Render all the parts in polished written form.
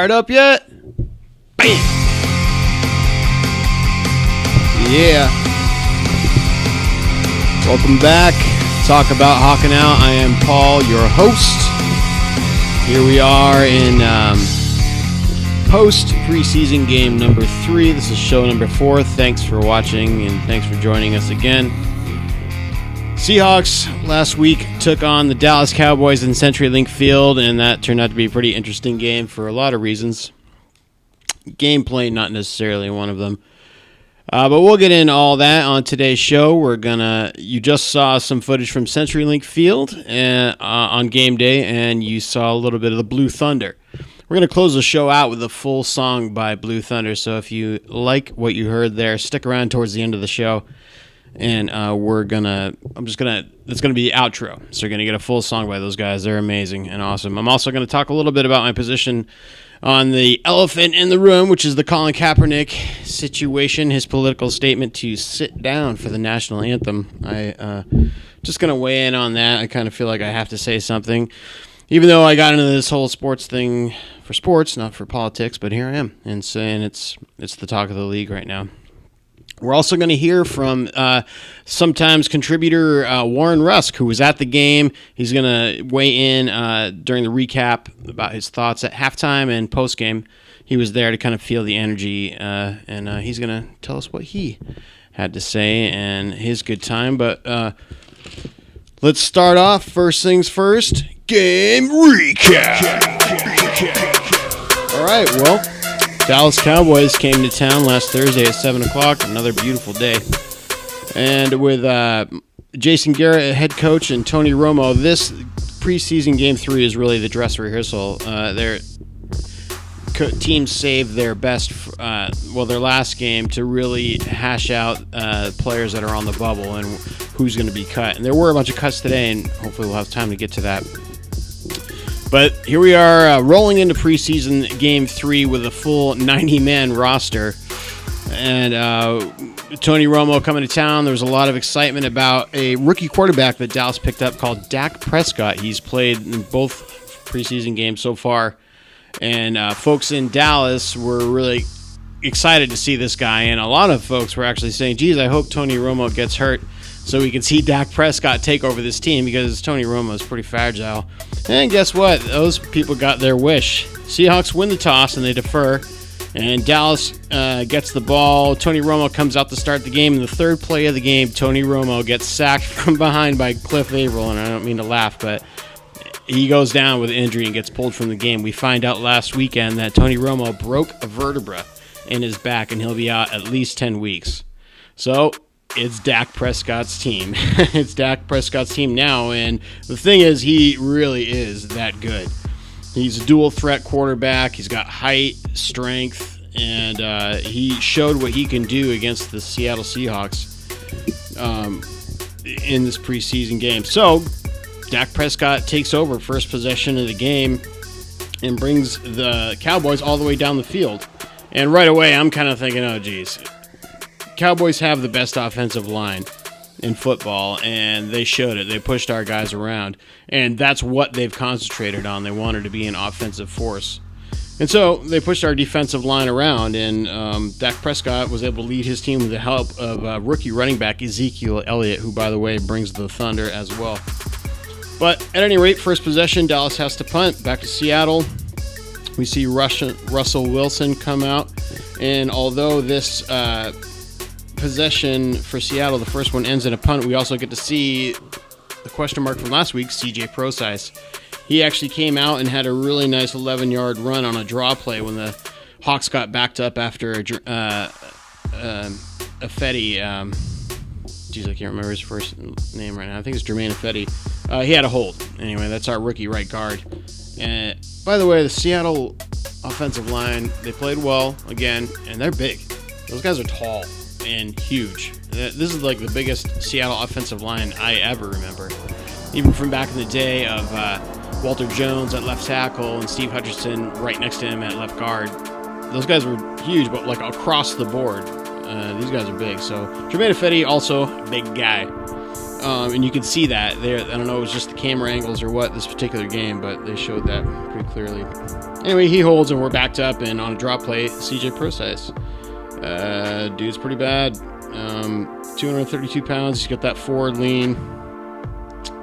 fired up yet? Bam! Yeah. Welcome back. Talk About Hawkin Out. I am Paul, your host. Here we are in post-preseason game number 3. This is show number 4. Thanks for watching and thanks for joining us again. Seahawks last week took on the Dallas Cowboys in CenturyLink Field, and that turned out to be a pretty interesting game for a lot of reasons. Gameplay, not necessarily one of them. But we'll get into all that on today's show. You just saw some footage from CenturyLink Field on game day, and you saw a little bit of the Blue Thunder. We're going to close the show out with a full song by Blue Thunder, so if you like what you heard there, stick around towards the end of the show. And it's going to be the outro. So you're going to get a full song by those guys. They're amazing and awesome. I'm also going to talk a little bit about my position on the elephant in the room, which is the Colin Kaepernick situation, his political statement to sit down for the national anthem. Just going to weigh in on that. I kind of feel like I have to say something. Even though I got into this whole sports thing for sports, not for politics, but here I am. And saying it's the talk of the league right now. We're also going to hear from sometimes contributor Warren Rusk, who was at the game. He's going to weigh in during the recap about his thoughts at halftime and postgame. He was there to kind of feel the energy, and he's going to tell us what he had to say and his good time. But let's start off. First things first, game recap. All right, well, Dallas Cowboys came to town last Thursday at 7 o'clock, another beautiful day. And with Jason Garrett, head coach, and Tony Romo, this preseason game 3 is really the dress rehearsal. Their team saved their their last game to really hash out players that are on the bubble and who's going to be cut. And there were a bunch of cuts today, and hopefully we'll have time to get to that. But here we are rolling into preseason game 3 with a full 90-man roster. And Tony Romo coming to town. There was a lot of excitement about a rookie quarterback that Dallas picked up called Dak Prescott. He's played in both preseason games so far. And folks in Dallas were really excited to see this guy. And a lot of folks were actually saying, geez, I hope Tony Romo gets hurt so we can see Dak Prescott take over this team, because Tony Romo is pretty fragile. And guess what? Those people got their wish. Seahawks win the toss and they defer. And Dallas gets the ball. Tony Romo comes out to start the game. In the third play of the game, Tony Romo gets sacked from behind by Cliff Averill. And I don't mean to laugh, but he goes down with injury and gets pulled from the game. We find out last weekend that Tony Romo broke a vertebra in his back, and he'll be out at least 10 weeks. So it's Dak Prescott's team. It's Dak Prescott's team now, and the thing is, he really is that good. He's a dual threat quarterback. He's got height, strength, and he showed what he can do against the Seattle Seahawks in this preseason game. So Dak Prescott takes over first possession of the game and brings the Cowboys all the way down the field. And right away, I'm kind of thinking, oh, geez. Cowboys have the best offensive line in football, and they showed it. They pushed our guys around, and that's what they've concentrated on. They wanted to be an offensive force. And so they pushed our defensive line around, and Dak Prescott was able to lead his team with the help of rookie running back Ezekiel Elliott, who, by the way, brings the Thunder as well. But at any rate, first possession, Dallas has to punt. Back to Seattle. We see Russell Wilson come out, and although this possession for Seattle, the first one, ends in a punt, we also get to see the question mark from last week, CJ Prosise. He actually came out and had a really nice 11-yard run on a draw play when the Hawks got backed up after a Fetty. Geez, I can't remember his first name right now. I think it's Jermaine Fetty. He had a hold. Anyway, that's our rookie right guard. And by the way, the Seattle offensive line, they played well again, and they're big. Those guys are tall and huge. This is like the biggest Seattle offensive line I ever remember. Even from back in the day of Walter Jones at left tackle and Steve Hutchinson right next to him at left guard. Those guys were huge, but like across the board. These guys are big. So Jermaine Fetty, also big guy. And you can see that there. I don't know, it was just the camera angles or what this particular game, but they showed that pretty clearly. Anyway, he holds and we're backed up, and on a drop play, CJ Procise. Dude's pretty bad. 232 pounds. He's got that forward lean.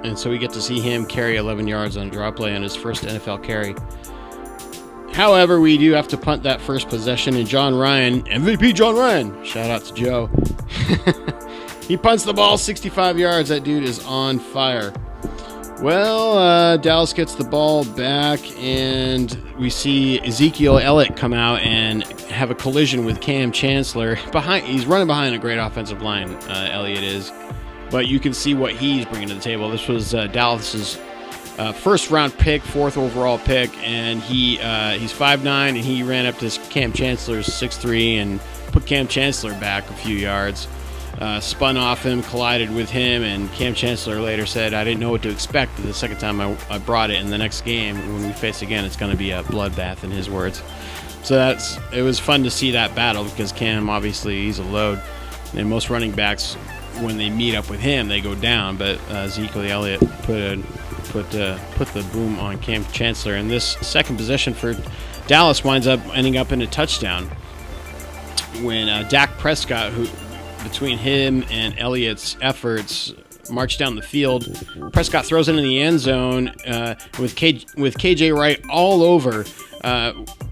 And so we get to see him carry 11 yards on a drop play on his first NFL carry. However, we do have to punt that first possession, and John Ryan, MVP John Ryan, shout out to Joe. He punts the ball 65 yards. That dude is on fire. Well, Dallas gets the ball back, and we see Ezekiel Elliott come out and have a collision with Cam Chancellor. He's running behind a great offensive line, Elliott is. But you can see what he's bringing to the table. This was Dallas's first-round pick, 4th overall pick, and he's 5'9", and he ran up to Cam Chancellor's 6'3", and put Cam Chancellor back a few yards. Spun off him, collided with him, and Cam Chancellor later said, "I didn't know what to expect the second time I brought it. In the next game, when we face again, it's going to be a bloodbath," in his words. So it was fun to see that battle, because Cam, obviously, he's a load, and most running backs, when they meet up with him, they go down. But Ezekiel Elliott put the boom on Cam Chancellor, and this second possession for Dallas winds up ending up in a touchdown when Dak Prescott, who between him and Elliott's efforts, marched down the field. Prescott throws it in the end zone with KJ Wright all over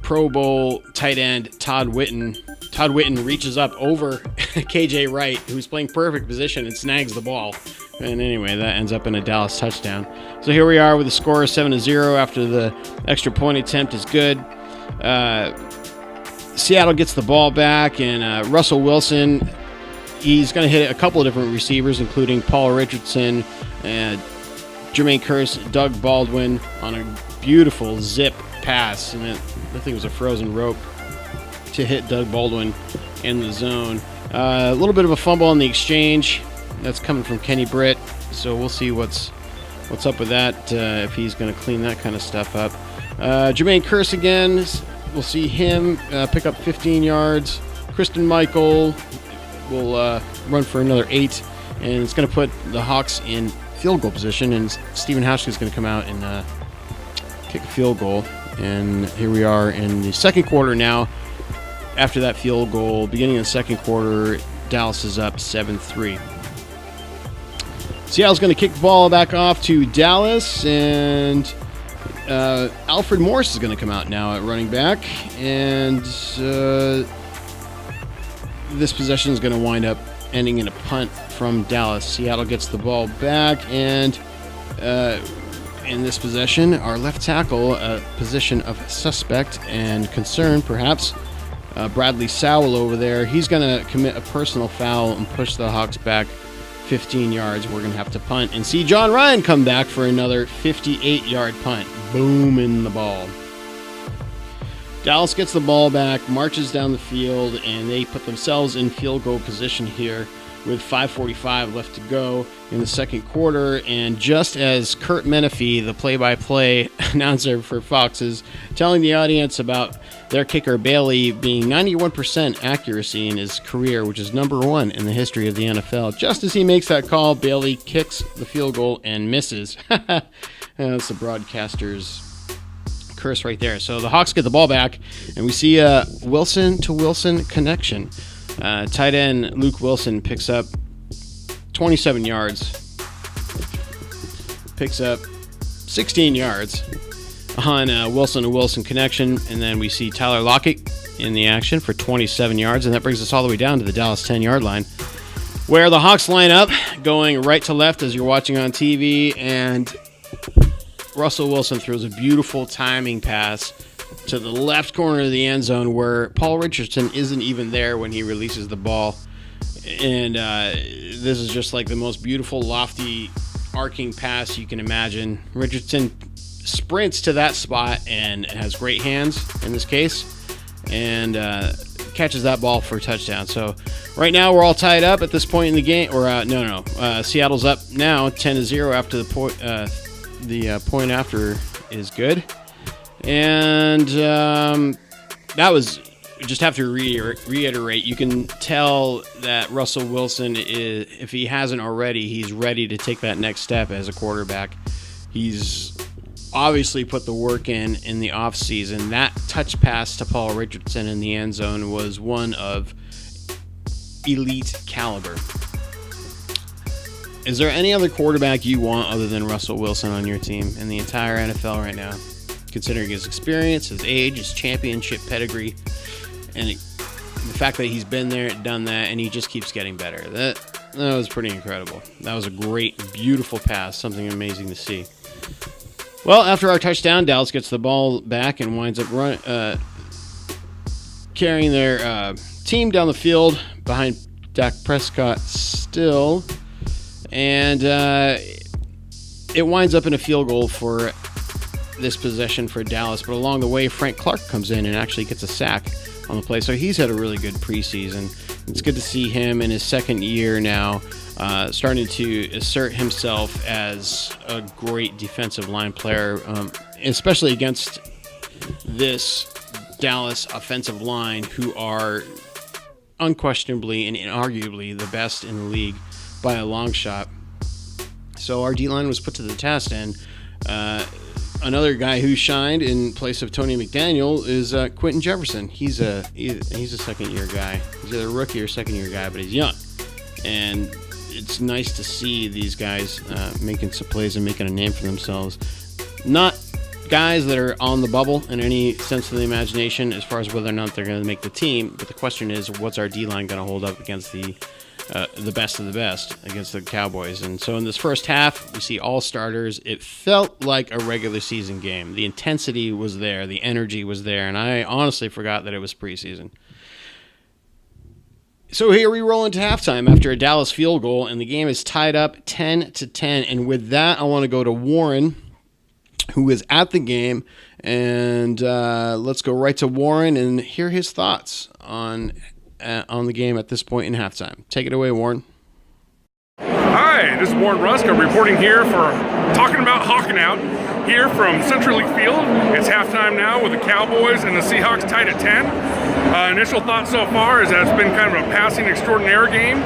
Pro Bowl tight end Todd Whitten. Todd Whitten reaches up over KJ Wright, who's playing perfect position, and snags the ball. And anyway, that ends up in a Dallas touchdown. So here we are with the score of 7-0 after the extra point attempt is good. Seattle gets the ball back, and Russell Wilson, he's going to hit a couple of different receivers, including Paul Richardson, Jermaine Kearse, Doug Baldwin on a beautiful zip pass. And I think it was a frozen rope to hit Doug Baldwin in the zone. A little bit of a fumble on the exchange. That's coming from Kenny Britt. So we'll see what's up with that, if he's going to clean that kind of stuff up. Jermaine Kearse again. We'll see him pick up 15 yards. Kristen Michael will run for another 8, and it's going to put the Hawks in field goal position, and Stephen Hauschka is going to come out and kick a field goal. And here we are in the second quarter now. After that field goal, beginning of the second quarter, Dallas is up 7-3. Seattle's going to kick the ball back off to Dallas, and Alfred Morris is going to come out now at running back, and this possession is going to wind up ending in a punt from Dallas. Seattle gets the ball back, and in this possession, our left tackle, a position of suspect and concern, perhaps, Bradley Sowell over there, he's going to commit a personal foul and push the Hawks back 15 yards. We're going to have to punt and see John Ryan come back for another 58-yard punt. Boom in the ball. Dallas gets the ball back, marches down the field, and they put themselves in field goal position here with 5:45 left to go in the second quarter. And just as Kurt Menefee, the play-by-play announcer for Fox, is telling the audience about their kicker Bailey being 91% accuracy in his career, which is number 1 in the history of the NFL, just as he makes that call, Bailey kicks the field goal and misses. That's the broadcaster's curse right there. So the Hawks get the ball back, and we see a Wilson-to-Wilson connection. Tight end Luke Wilson picks up 27 yards, picks up 16 yards on a Wilson-to-Wilson connection, and then we see Tyler Lockett in the action for 27 yards, and that brings us all the way down to the Dallas 10-yard line, where the Hawks line up, going right to left as you're watching on TV, and Russell Wilson throws a beautiful timing pass to the left corner of the end zone, where Paul Richardson isn't even there when he releases the ball. And this is just like the most beautiful, lofty, arcing pass you can imagine. Richardson sprints to that spot and has great hands in this case, and catches that ball for a touchdown. So right now we're all tied up at this point in the game. Or Seattle's up now 10-0 after the point after is good. And that was just have to reiterate, you can tell that Russell Wilson, if he hasn't already, he's ready to take that next step as a quarterback. He's obviously put the work in the offseason. That touch pass to Paul Richardson in the end zone was one of elite caliber. Is there any other quarterback you want other than Russell Wilson on your team in the entire NFL right now? Considering his experience, his age, his championship pedigree, and the fact that he's been there, done that, and he just keeps getting better. That was pretty incredible. That was a great, beautiful pass, something amazing to see. Well, after our touchdown, Dallas gets the ball back and winds up carrying their team down the field behind Dak Prescott still. And it winds up in a field goal for this possession for Dallas. But along the way, Frank Clark comes in and actually gets a sack on the play. So he's had a really good preseason. It's good to see him in his second year now starting to assert himself as a great defensive line player, especially against this Dallas offensive line, who are unquestionably and inarguably the best in the league by a long shot. So our D-line was put to the test, and another guy who shined in place of Tony McDaniel is Quentin Jefferson. He's a second-year guy. He's either a rookie or second-year guy, but he's young. And it's nice to see these guys making some plays and making a name for themselves. Not guys that are on the bubble in any sense of the imagination as far as whether or not they're going to make the team, but the question is, what's our D-line going to hold up against the best of the best, against the Cowboys? And so in this first half, we see all starters. It felt like a regular season game. The intensity was there, the energy was there, and I honestly forgot that it was preseason. So here we roll into halftime after a Dallas field goal, and the game is tied up 10-10. And with that, I want to go to Warren, who is at the game, and let's go right to Warren and hear his thoughts on the game at this point in halftime. Take it away, Warren. Hi, this is Warren Rusk. I'm reporting here for Talkin Bout Hawkin Out here from Central League Field. It's halftime now with the Cowboys and the Seahawks tied at 10. Initial thoughts so far is that it's been kind of a passing extraordinaire game.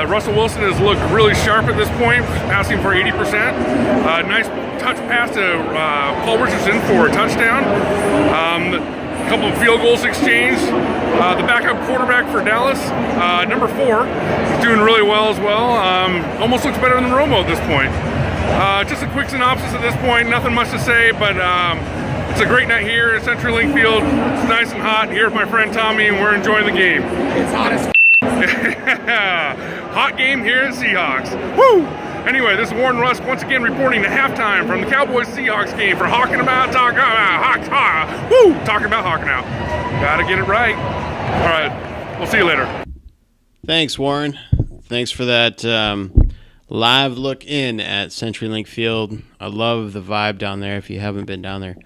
Russell Wilson has looked really sharp at this point, passing for 80%. Nice touch pass to Paul Richardson for a touchdown. A couple of field goals exchanged. The backup quarterback for Dallas, number 4, is doing really well as well. Almost looks better than Romo at this point. Just a quick synopsis at this point. Nothing much to say, but it's a great night here at Central Link Field. It's nice and hot here with my friend Tommy, and we're enjoying the game. It's hot as hot game here at Seahawks. Woo! Anyway, this is Warren Rusk once again reporting to halftime from the Cowboys Seahawks game for Talkin Bout Hawkin Out. Gotta get it right. All right, we'll see you later. Thanks, Warren. Thanks for that live look in at CenturyLink Field. I love the vibe down there. If you haven't been down there,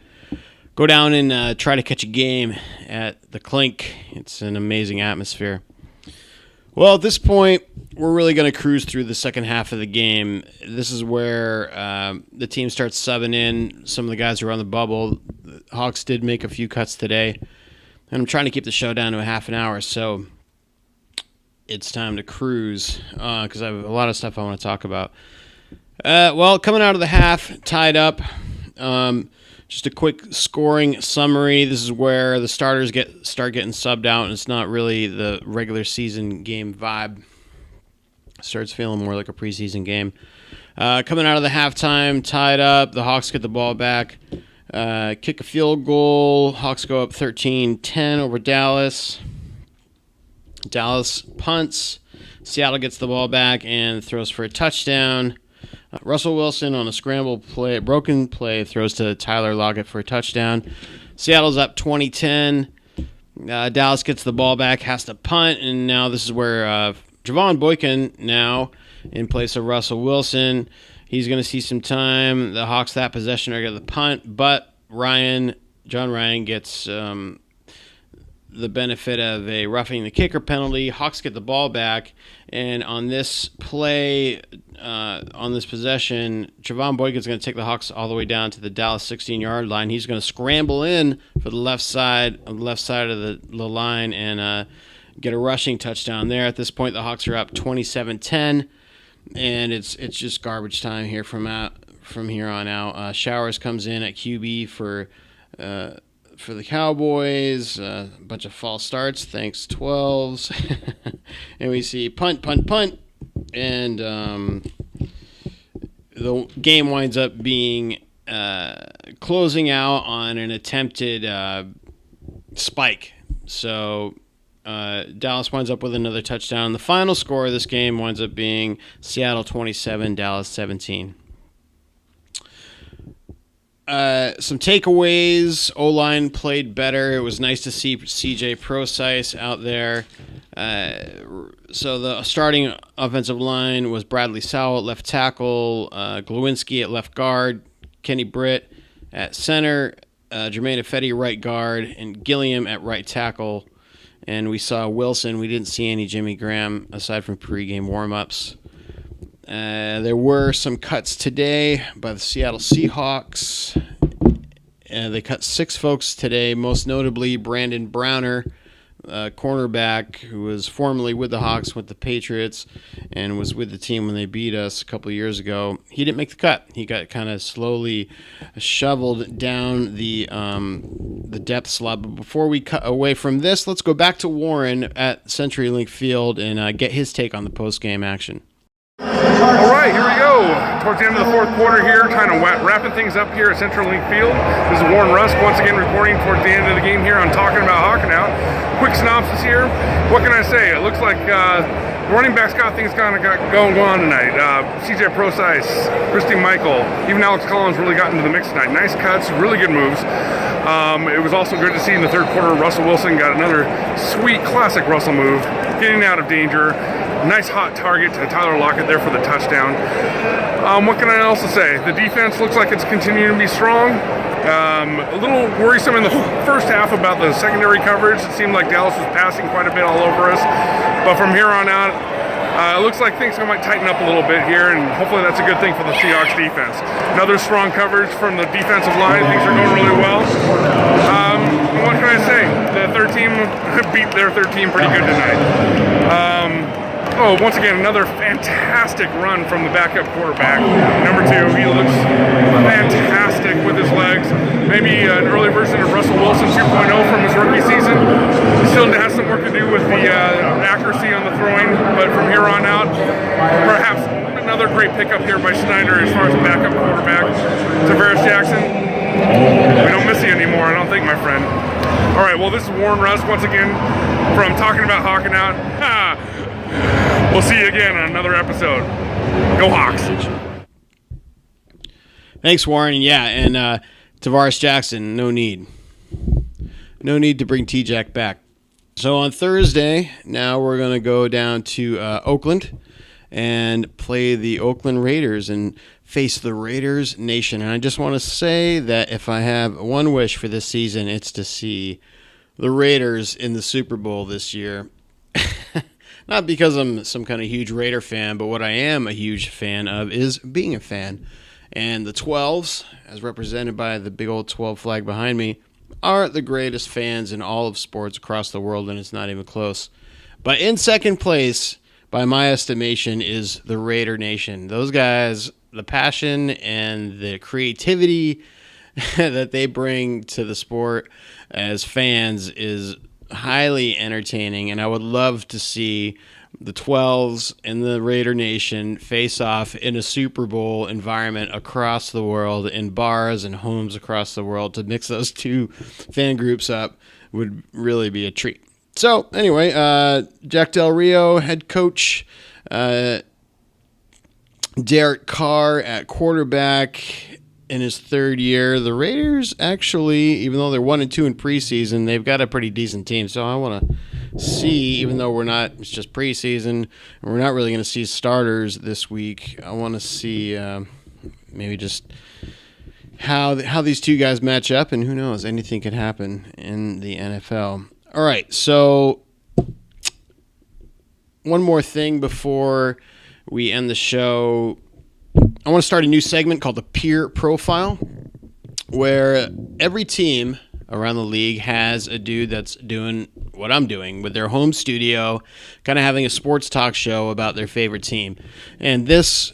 go down and try to catch a game at the Clink. It's an amazing atmosphere. Well, at this point, we're really going to cruise through the second half of the game. This is where the team starts subbing in some of the guys who are on the bubble. The Hawks did make a few cuts today, and I'm trying to keep the show down to a half an hour, so it's time to cruise because I have a lot of stuff I want to talk about. Well, coming out of the half, tied up. Just a quick scoring summary. This is where the starters start getting subbed out, and it's not really the regular season game vibe. It starts feeling more like a preseason game. Coming out of the halftime, tied up. The Hawks get the ball back. Kick a field goal. Hawks go up 13-10 over Dallas. Dallas punts. Seattle gets the ball back and throws for a touchdown. Russell Wilson on a scramble play, broken play, throws to Tyler Lockett for a touchdown. Seattle's up 20-10. Dallas gets the ball back, has to punt, and now this is where Javon Boykin now in place of Russell Wilson. He's going to see some time. The Hawks that possession are going to punt, but John Ryan gets the benefit of a roughing the kicker penalty. Hawks get the ball back, and on this play, on this possession, Trevon Boykin's going to take the Hawks all the way down to the Dallas 16-yard line. He's going to scramble in for the left side of the line and get a rushing touchdown there. At this point, the Hawks are up 27-10, and it's just garbage time here from here on out. Showers comes in at QB for the Cowboys, a bunch of false starts, thanks 12s. And we see punt, and the game winds up being closing out on an attempted spike. So Dallas winds up with another touchdown. The final score of this game winds up being Seattle 27, Dallas 17. Some takeaways. O-line played better. It was nice to see CJ Procise out there. So the starting offensive line was Bradley Sowell at left tackle, Glowinski at left guard, Kenny Britt at center, Jermaine Ifedi right guard, and Gilliam at right tackle. And we saw Wilson. We didn't see any Jimmy Graham aside from pregame warm-ups. There were some cuts today by the Seattle Seahawks. They cut 6 folks today, most notably Brandon Browner, cornerback who was formerly with the Hawks, with the Patriots, and was with the team when they beat us a couple of years ago. He didn't make the cut. He got kind of slowly shoveled down the depth slot. But before we cut away from this, let's go back to Warren at CenturyLink Field and get his take on the post-game action. All right, here we go. Towards the end of the fourth quarter here, kind of wrapping things up here at CenturyLink Field. This is Warren Rusk once again reporting towards the end of the game here on Talkin Bout Hawkin Out. Quick synopsis here. What can I say? It looks like the running backs got things kind of going on tonight. CJ Procise, Christy Michael, even Alex Collins really got into the mix tonight. Nice cuts, really good moves. It was also good to see in the third quarter Russell Wilson got another sweet, classic Russell move, getting out of danger. Nice hot target to Tyler Lockett there for the touchdown. What can I also say? The defense looks like it's continuing to be strong. A little worrisome in the first half about the secondary coverage. It seemed like Dallas was passing quite a bit all over us. But from here on out, it looks like things might tighten up a little bit here, and hopefully that's a good thing for the Seahawks defense. Another strong coverage from the defensive line. Things are going really well. What can I say? The third team beat their third team pretty good tonight. Once again, another fantastic run from the backup quarterback. Number 2, he looks fantastic with his legs. Maybe an early version of Russell Wilson 2.0 from his rookie season. He still has some work to do with the accuracy on the throwing, but from here on out, perhaps another great pickup here by Schneider as far as the backup quarterback. Tavares Jackson, we don't miss you anymore, I don't think, my friend. All right, well, this is Warren Rusk once again from Talkin Bout Hawkin Out. We'll see you again on another episode. Go Hawks. Thanks, Warren. Yeah, and Tavares Jackson, no need. No need to bring T-Jack back. So on Thursday, now we're going to go down to Oakland and play the Oakland Raiders and face the Raiders Nation. And I just want to say that if I have one wish for this season, it's to see the Raiders in the Super Bowl this year. Not because I'm some kind of huge Raider fan, but what I am a huge fan of is being a fan. And the 12s, as represented by the big old 12 flag behind me, are the greatest fans in all of sports across the world, and it's not even close. But in second place, by my estimation, is the Raider Nation. Those guys, the passion and the creativity that they bring to the sport as fans is highly entertaining, and I would love to see the 12s and the Raider Nation face off in a Super Bowl environment across the world, in bars and homes across the world. To mix those two fan groups up would really be a treat. So anyway, Jack Del Rio, head coach, Derek Carr at quarterback in his third year. The Raiders actually, even though they're 1-2 in preseason, they've got a pretty decent team. So I want to see, even though it's just preseason, and we're not really going to see starters this week, I want to see maybe just how these two guys match up, and who knows, anything could happen in the NFL. All right, so one more thing before we end the show. I want to start a new segment called the Peer Profile, where every team around the league has a dude that's doing what I'm doing with their home studio, kind of having a sports talk show about their favorite team. And this,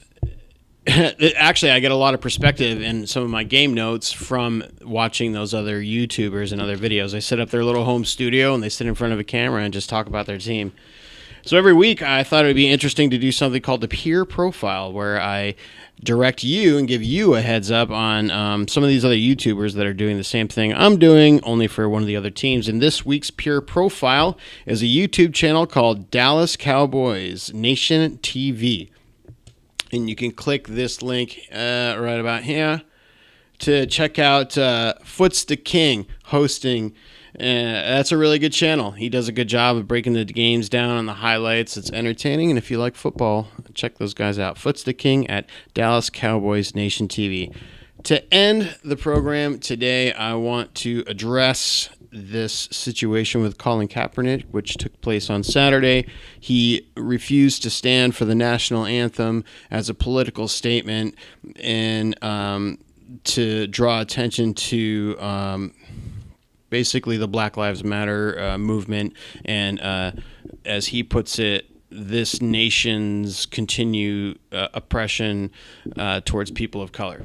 actually, I get a lot of perspective in some of my game notes from watching those other YouTubers and other videos. They set up their little home studio and they sit in front of a camera and just talk about their team. So every week I thought it would be interesting to do something called the Peer Profile, where I direct you and give you a heads up on some of these other YouTubers that are doing the same thing I'm doing, only for one of the other teams. And this week's Peer Profile is a YouTube channel called Dallas Cowboys Nation TV. And you can click this link right about here to check out Foots the King hosting. That's a really good channel. He does a good job of breaking the games down on the highlights. It's entertaining, and if you like football, check those guys out. Foots the King at Dallas Cowboys Nation TV. To end the program today, I want to address this situation with Colin Kaepernick, which took place on Saturday. He refused to stand for the national anthem as a political statement and to draw attention to basically the Black Lives Matter movement, and as he puts it, this nation's continued oppression towards people of color.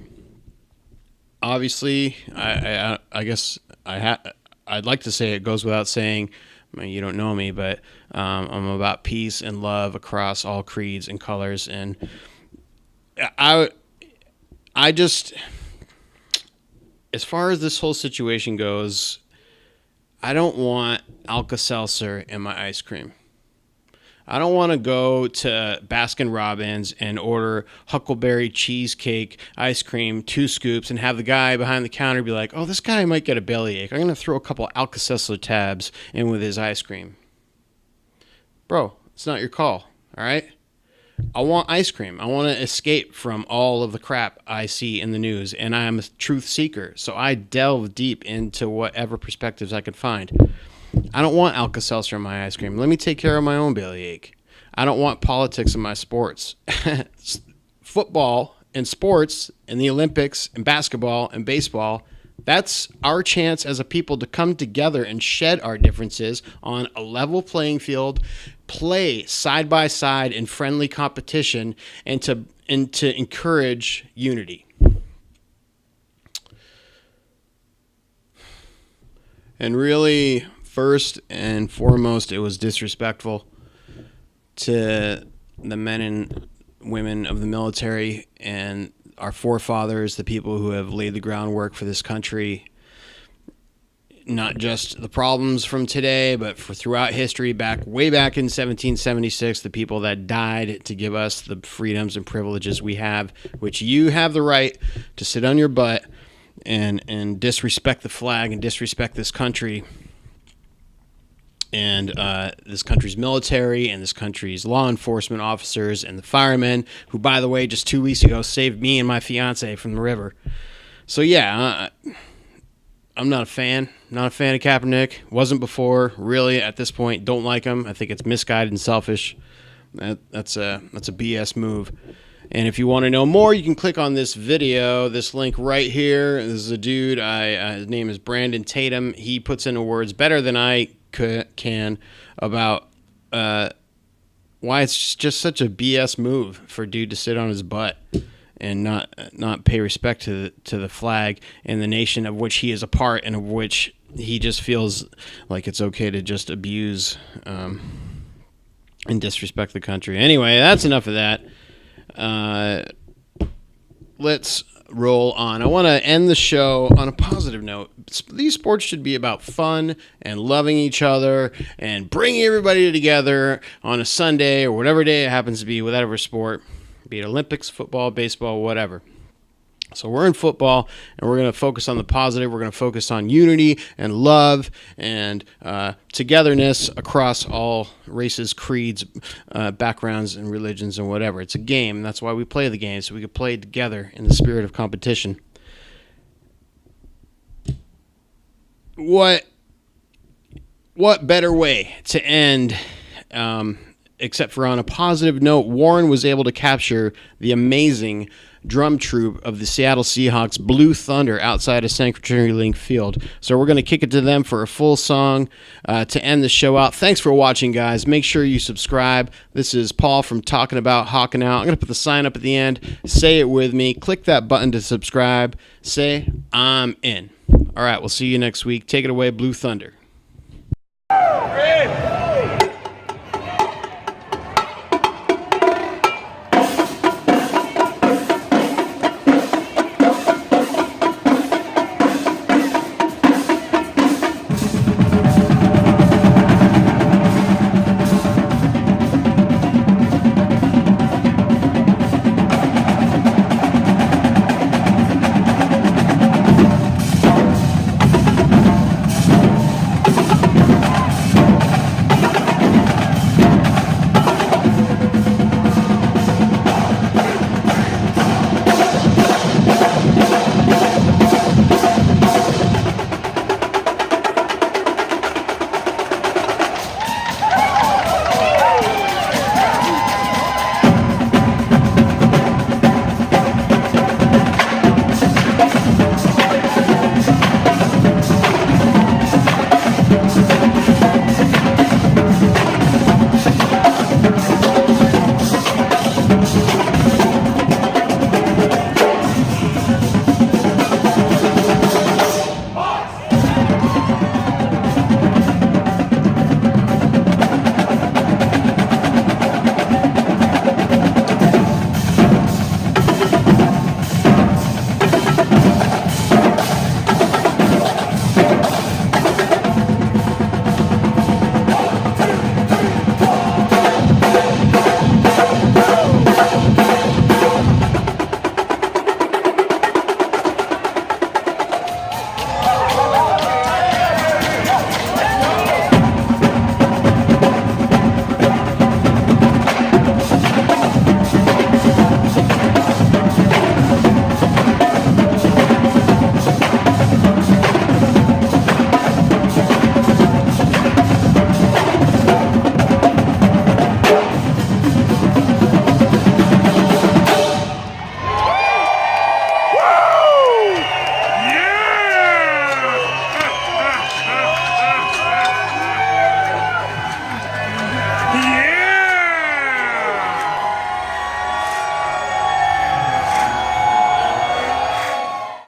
Obviously, I guess I'd like to say it goes without saying. I mean, you don't know me, but I'm about peace and love across all creeds and colors, and I just, as far as this whole situation goes, I don't want Alka-Seltzer in my ice cream. I don't want to go to Baskin-Robbins and order Huckleberry cheesecake ice cream, 2 scoops, and have the guy behind the counter be like, oh, this guy might get a bellyache. I'm going to throw a couple Alka-Seltzer tabs in with his ice cream. Bro, it's not your call, all right? I want ice cream. I want to escape from all of the crap I see in the news, and I am a truth seeker, so I delve deep into whatever perspectives I can find. I don't want Alka-Seltzer in my ice cream. Let me take care of my own bellyache. I don't want politics in my sports. Football and sports and the Olympics and basketball and baseball, that's our chance as a people to come together and shed our differences on a level playing field, play side by side in friendly competition, and to encourage unity. And really, first and foremost, it was disrespectful to the men and women of the military and our forefathers, the people who have laid the groundwork for this country. Not just the problems from today, but for throughout history, way back in 1776, the people that died to give us the freedoms and privileges we have, which you have the right to sit on your butt and disrespect the flag and disrespect this country and this country's military and this country's law enforcement officers and the firemen who, by the way, just 2 weeks ago saved me and my fiance from the river. So yeah, I'm not a fan. Not a fan of Kaepernick. Wasn't before. Really, at this point, don't like him. I think it's misguided and selfish. That's a BS move. And if you want to know more, you can click on this video, this link right here. This is a dude. His name is Brandon Tatum. He puts into words better than I can about why it's just such a BS move for a dude to sit on his butt and not pay respect to the flag and the nation of which he is a part and of which he just feels like it's okay to just abuse and disrespect the country. Anyway, that's enough of that. Let's roll on. I want to end the show on a positive note. These sports should be about fun and loving each other and bringing everybody together on a Sunday or whatever day it happens to be, whatever sport, be it Olympics, football, baseball, whatever. So we're in football, and we're going to focus on the positive. We're going to focus on unity and love and togetherness across all races, creeds, backgrounds, and religions, and whatever. It's a game. That's why we play the game, so we can play together in the spirit of competition. What what better way to end, except for on a positive note? Warren was able to capture the amazing drum troupe of the Seattle Seahawks, Blue Thunder, outside of CenturyLink Field. So we're going to kick it to them for a full song to end the show out. Thanks for watching, guys. Make sure you subscribe. This is Paul from Talkin Bout Hawkin Out. I'm going to put the sign up at the end. Say it with me. Click that button to subscribe. Say, I'm in. All right, we'll see you next week. Take it away, Blue Thunder.